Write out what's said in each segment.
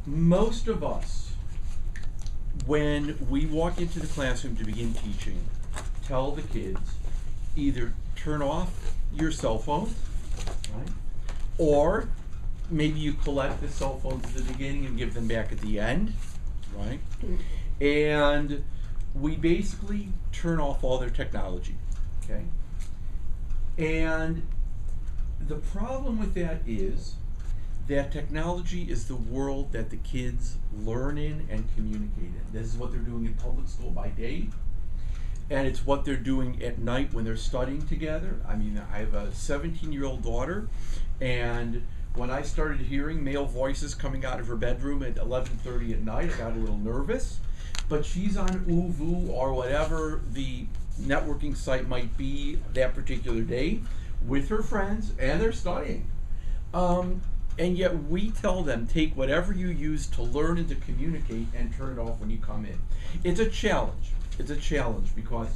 most of us, when we walk into the classroom to begin teaching, tell the kids either turn off your cell phone, right? Or maybe you collect the cell phones at the beginning and give them back at the end, right? And we basically turn off all their technology, okay? And the problem with that is that technology is the world that the kids learn in and communicate in. This is what they're doing in public school by day, and it's what they're doing at night when they're studying together. I mean, I have a 17-year-old daughter, and when I started hearing male voices coming out of her bedroom at 11:30 at night, I got a little nervous. But she's on Uvu or whatever the networking site might be that particular day with her friends, and they're studying. And yet we tell them, take whatever you use to learn and to communicate and turn it off when you come in. It's a challenge. It's a challenge because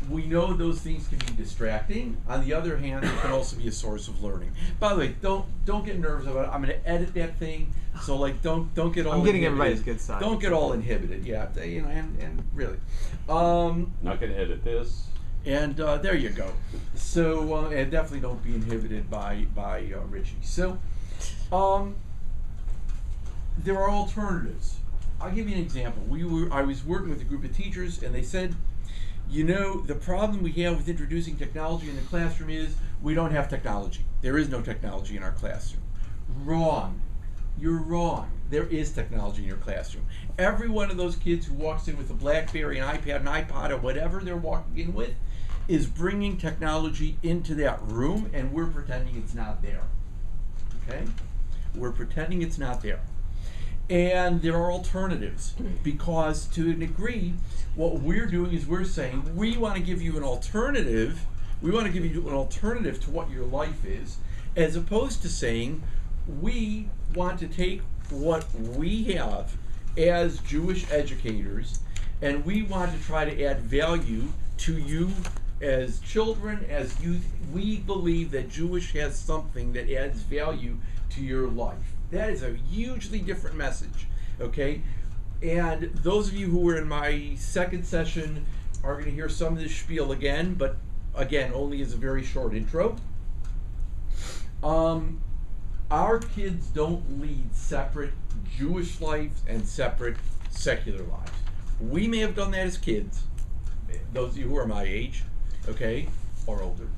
we know those things can be distracting. On the other hand, it can also be a source of learning. By the way, don't get nervous about it. I'm going to edit that thing, so like don't get all. I'm getting inhibited. everybody's good side. Don't get all inhibited. Yeah, you know, and really. Not going to edit this. And there you go. So and definitely don't be inhibited by Richie. So there are alternatives. I'll give you an example. I was working with a group of teachers, and they said, you know, the problem we have with introducing technology in the classroom is we don't have technology. There is no technology in our classroom. Wrong. You're wrong. There is technology in your classroom. Every one of those kids who walks in with a BlackBerry, an iPad, an iPod, or whatever they're walking in with is bringing technology into that room, and we're pretending it's not there. Okay? We're pretending it's not there. And there are alternatives, because to a degree, what we're doing is we're saying we want to give you an alternative. We want to give you an alternative to what your life is, as opposed to saying we want to take what we have as Jewish educators and we want to try to add value to you as children, as youth. We believe that Jewish has something that adds value to your life. That is a hugely different message, okay? And those of you who were in my second session are going to hear some of this spiel again, but again, only as a very short intro. Our kids don't lead separate Jewish lives and separate secular lives. We may have done that as kids, those of you who are my age, okay, or older.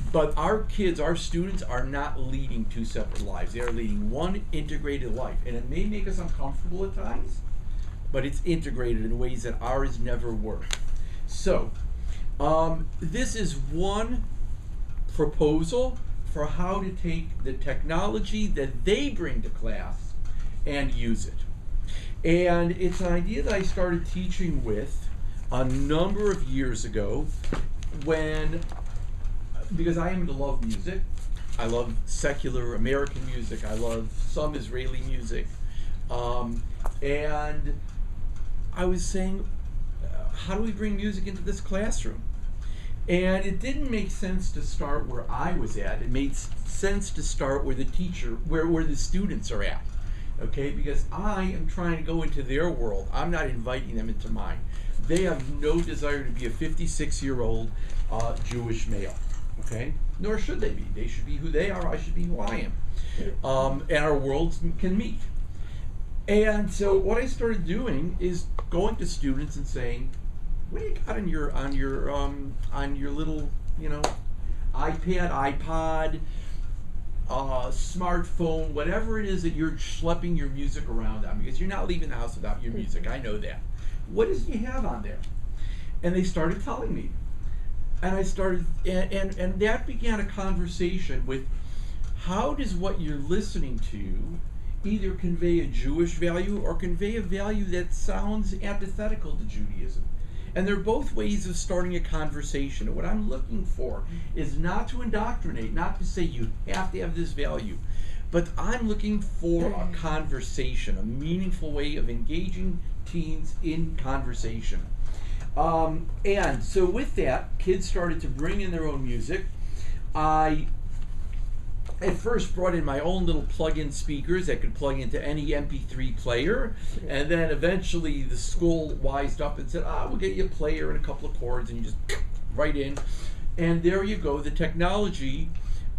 But our kids, our students, are not leading two separate lives. They are leading one integrated life. And it may make us uncomfortable at times, but it's integrated in ways that ours never were. So, this is one proposal for how to take the technology that they bring to class and use it. And it's an idea that I started teaching with a number of years ago because I happen to love music. I love secular American music. I love some Israeli music. And I was saying, how do we bring music into this classroom? And it didn't make sense to start where I was at. It made sense to start where the teacher, where the students are at. Okay, because I am trying to go into their world. I'm not inviting them into mine. They have no desire to be a 56-year-old Jewish male. Okay, nor should they be. They should be who they are. I should be who I am. And our worlds can meet. And so what I started doing is going to students and saying, "What do you got on your little, you know, iPad, iPod, smartphone, whatever it is that you're schlepping your music around on? Because you're not leaving the house without your music. I know that. What do you have on there?" And they started telling me. And I started, and that began a conversation with, how does what you're listening to either convey a Jewish value or convey a value that sounds antithetical to Judaism? And they're both ways of starting a conversation. And what I'm looking for is not to indoctrinate, not to say you have to have this value, but I'm looking for a conversation, a meaningful way of engaging teens in conversation. And so with that, kids started to bring in their own music. I at first brought in my own little plug-in speakers that could plug into any MP3 player, and then eventually the school wised up and said, we'll get you a player and a couple of cords, and you just right in, and there you go. The technology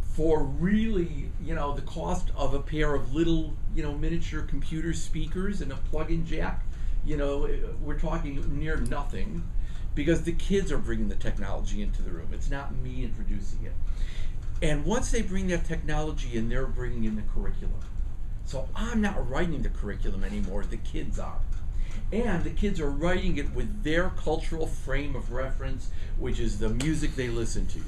for really, the cost of a pair of little, miniature computer speakers and a plug-in jack, we're talking near nothing, because the kids are bringing the technology into the room. It's not me introducing it. And once they bring that technology in, they're bringing in the curriculum. So I'm not writing the curriculum anymore, the kids are. And the kids are writing it with their cultural frame of reference, which is the music they listen to.